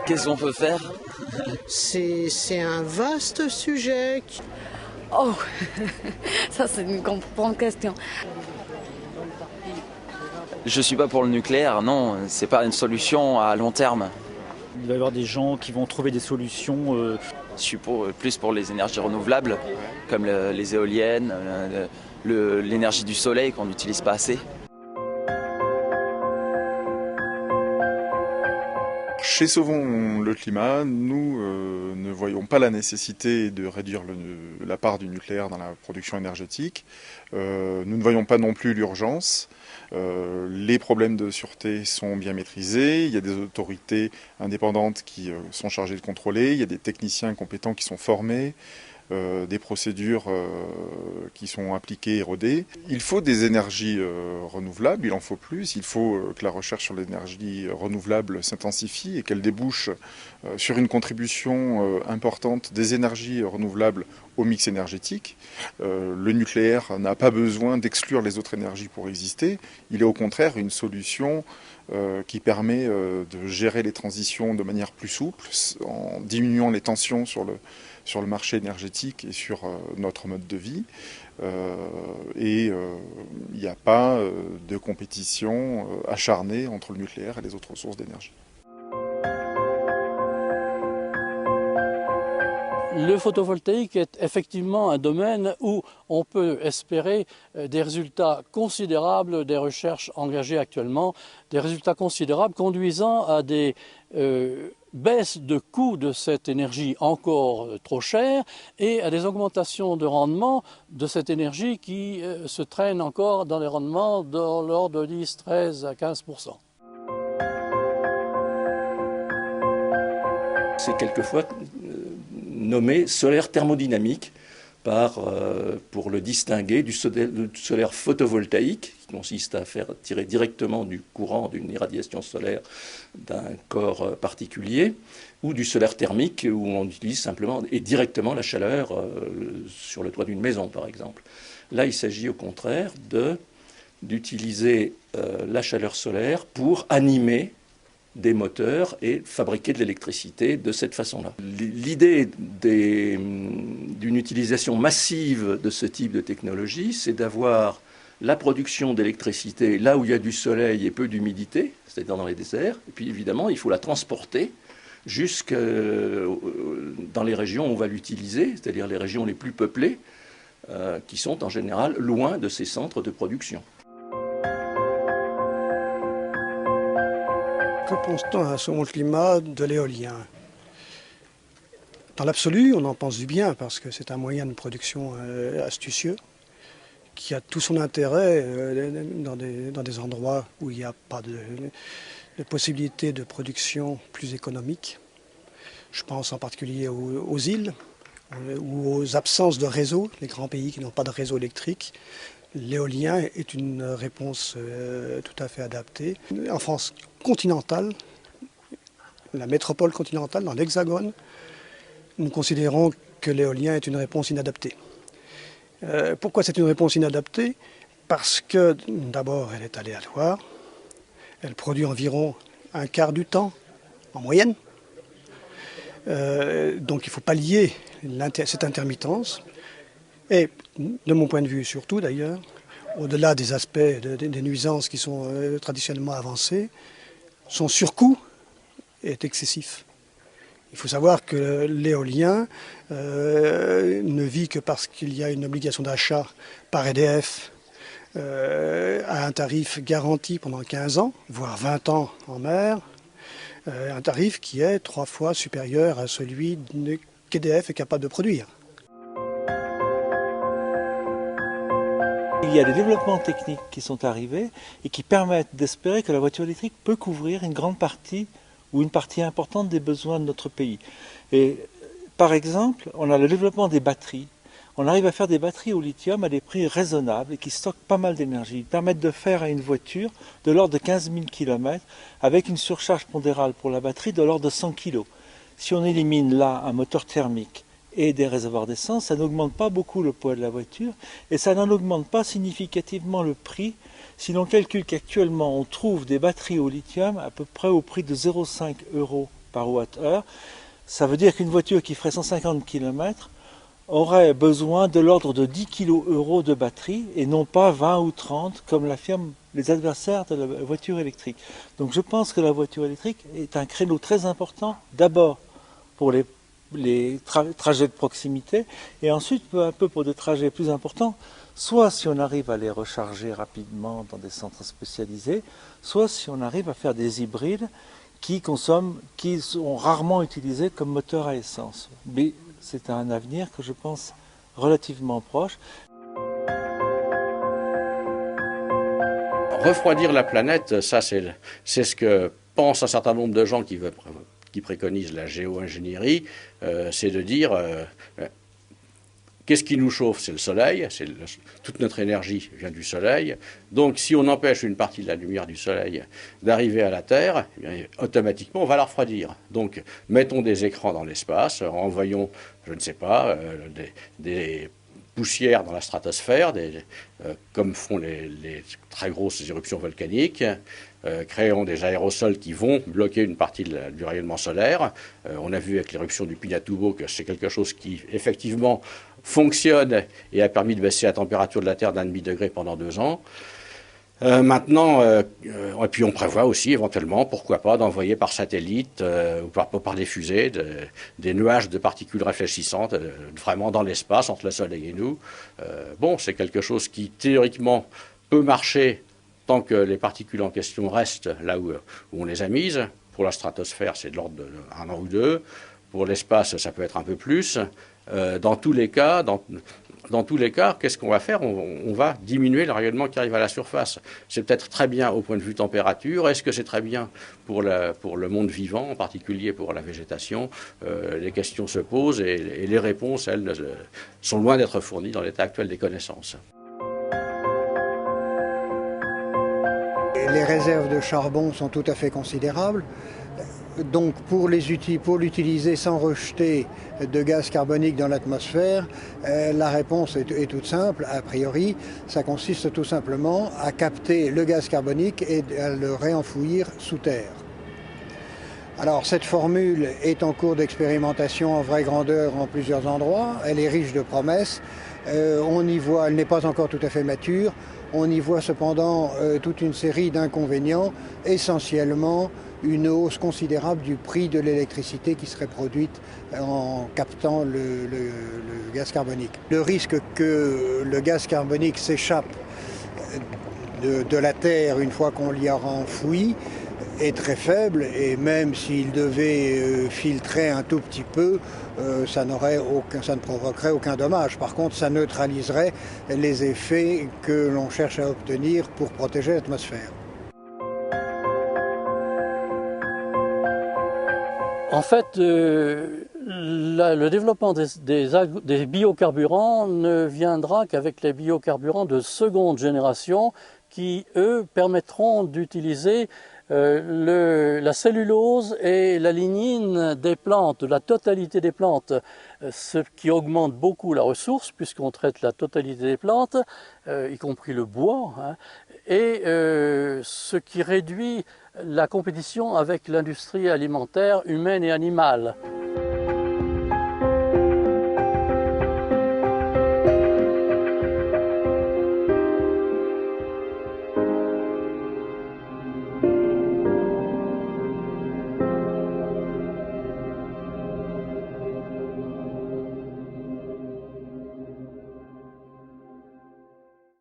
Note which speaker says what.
Speaker 1: Qu'est-ce qu'on peut faire?
Speaker 2: C'est un vaste sujet.
Speaker 3: Oh, ça c'est une grande question.
Speaker 1: Je suis pas pour le nucléaire, non, c'est pas une solution à long terme.
Speaker 4: Il va y avoir des gens qui vont trouver des solutions.
Speaker 1: Je suis plus pour les énergies renouvelables, comme les éoliennes, l'énergie du soleil qu'on n'utilise pas assez.
Speaker 5: Chez Sauvons le climat, nous ne voyons pas la nécessité de réduire la part du nucléaire dans la production énergétique. Nous ne voyons pas non plus l'urgence. Les problèmes de sûreté sont bien maîtrisés. Il y a des autorités indépendantes qui sont chargées de contrôler. Il y a des techniciens compétents qui sont formés. Des procédures qui sont appliquées et rodées. Il faut des énergies renouvelables, il en faut plus. Il faut que la recherche sur l'énergie renouvelable s'intensifie et qu'elle débouche sur une contribution importante des énergies renouvelables au mix énergétique. Le nucléaire n'a pas besoin d'exclure les autres énergies pour exister. Il est au contraire une solution qui permet de gérer les transitions de manière plus souple, en diminuant les tensions sur le marché énergétique et sur notre mode de vie. Il n'y a pas de compétition acharnée entre le nucléaire et les autres sources d'énergie.
Speaker 6: Le photovoltaïque est effectivement un domaine où on peut espérer des résultats considérables des recherches engagées actuellement, des résultats considérables conduisant à des baisses de coût de cette énergie encore trop chère et à des augmentations de rendement de cette énergie qui se traîne encore dans les rendements de l'ordre de 10, 13 à 15%.
Speaker 7: C'est quelquefois nommé solaire thermodynamique pour le distinguer du solaire photovoltaïque, qui consiste à faire tirer directement du courant d'une irradiation solaire d'un corps particulier, ou du solaire thermique, où on utilise simplement et directement la chaleur sur le toit d'une maison, par exemple. Là, il s'agit au contraire d'utiliser la chaleur solaire pour animer des moteurs et fabriquer de l'électricité de cette façon-là. L'idée d'une utilisation massive de ce type de technologie, c'est d'avoir la production d'électricité là où il y a du soleil et peu d'humidité, c'est-à-dire dans les déserts, et puis évidemment il faut la transporter jusque dans les régions où on va l'utiliser, c'est-à-dire les régions les plus peuplées, qui sont en général loin de ces centres de production.
Speaker 2: Que pense-t-on à Sauvons le climat de l'éolien? Dans l'absolu, on en pense du bien parce que c'est un moyen de production astucieux qui a tout son intérêt dans des endroits où il n'y a pas de possibilité de production plus économique. Je pense en particulier aux îles ou aux absences de réseau, les grands pays qui n'ont pas de réseau électrique. L'éolien est une réponse tout à fait adaptée. En France continentale, la métropole continentale, dans l'Hexagone, nous considérons que l'éolien est une réponse inadaptée. Pourquoi c'est une réponse inadaptée? Parce que d'abord elle est aléatoire, elle produit environ un quart du temps en moyenne. Donc il faut pallier cette intermittence. Et de mon point de vue surtout d'ailleurs, au-delà des aspects des nuisances qui sont traditionnellement avancées, son surcoût est excessif. Il faut savoir que l'éolien ne vit que parce qu'il y a une obligation d'achat par EDF à un tarif garanti pendant 15 ans, voire 20 ans en mer, un tarif qui est 3 fois supérieur à celui qu'EDF est capable de produire.
Speaker 8: Il y a des développements techniques qui sont arrivés et qui permettent d'espérer que la voiture électrique peut couvrir une grande partie ou une partie importante des besoins de notre pays. Et par exemple, on a le développement des batteries. On arrive à faire des batteries au lithium à des prix raisonnables et qui stockent pas mal d'énergie. Ils permettent de faire à une voiture de l'ordre de 15 000 km avec une surcharge pondérale pour la batterie de l'ordre de 100 kg. Si on élimine là un moteur thermique et des réservoirs d'essence, ça n'augmente pas beaucoup le poids de la voiture et ça n'en augmente pas significativement le prix. Si l'on calcule qu'actuellement on trouve des batteries au lithium à peu près au prix de 0,5 € par watt-heure. Ça veut dire qu'une voiture qui ferait 150 km aurait besoin de l'ordre de 10 kg de batterie et non pas 20 ou 30 comme l'affirment les adversaires de la voiture électrique. Donc je pense que la voiture électrique est un créneau très important, d'abord pour les trajets de proximité et ensuite peu à peu pour des trajets plus importants, soit si on arrive à les recharger rapidement dans des centres spécialisés, soit si on arrive à faire des hybrides qui sont rarement utilisés comme moteur à essence. Mais c'est un avenir que je pense relativement proche.
Speaker 9: Refroidir la planète, ça c'est ce que pensent un certain nombre de gens qui préconisent la géo-ingénierie, c'est de dire qu'est-ce qui nous chauffe? C'est le soleil, toute notre énergie vient du soleil. Donc si on empêche une partie de la lumière du soleil d'arriver à la Terre, eh bien, automatiquement on va la refroidir. Donc mettons des écrans dans l'espace, envoyons, je ne sais pas, des poussières dans la stratosphère, comme font les très grosses éruptions volcaniques, créons des aérosols qui vont bloquer une partie du rayonnement solaire. On a vu avec l'éruption du Pinatubo que c'est quelque chose qui effectivement fonctionne et a permis de baisser la température de la Terre d'1,5 degré pendant 2 ans. Maintenant, et puis on prévoit aussi éventuellement, pourquoi pas, d'envoyer par satellite ou par des fusées des nuages de particules réfléchissantes vraiment dans l'espace entre le Soleil et nous. Bon, c'est quelque chose qui théoriquement peut marcher tant que les particules en question restent là où on les a mises. Pour la stratosphère, c'est de l'ordre d'1 an ou 2. Pour l'espace, ça peut être un peu plus. Dans tous les cas, qu'est-ce qu'on va faire? On va diminuer le rayonnement qui arrive à la surface. C'est peut-être très bien au point de vue température. Est-ce que c'est très bien pour le monde vivant, en particulier pour la végétation? Les questions se posent et les réponses, elles, sont loin d'être fournies dans l'état actuel des connaissances.
Speaker 2: Les réserves de charbon sont tout à fait considérables. Donc pour l'utiliser sans rejeter de gaz carbonique dans l'atmosphère, la réponse est toute simple. A priori, ça consiste tout simplement à capter le gaz carbonique et à le réenfouir sous terre. Alors cette formule est en cours d'expérimentation en vraie grandeur en plusieurs endroits. Elle est riche de promesses. On y voit, elle n'est pas encore tout à fait mature. On y voit cependant toute une série d'inconvénients, essentiellement une hausse considérable du prix de l'électricité qui serait produite en captant le gaz carbonique. Le risque que le gaz carbonique s'échappe de la Terre une fois qu'on l'y aura enfoui est très faible, et même s'il devait filtrer un tout petit peu, ça ne provoquerait aucun dommage. Par contre, ça neutraliserait les effets que l'on cherche à obtenir pour protéger l'atmosphère.
Speaker 6: En fait, le développement des biocarburants ne viendra qu'avec les biocarburants de seconde génération qui, eux, permettront d'utiliser la cellulose et la lignine des plantes, la totalité des plantes, ce qui augmente beaucoup la ressource puisqu'on traite la totalité des plantes, y compris le bois, hein, et ce qui réduit la compétition avec l'industrie alimentaire humaine et animale.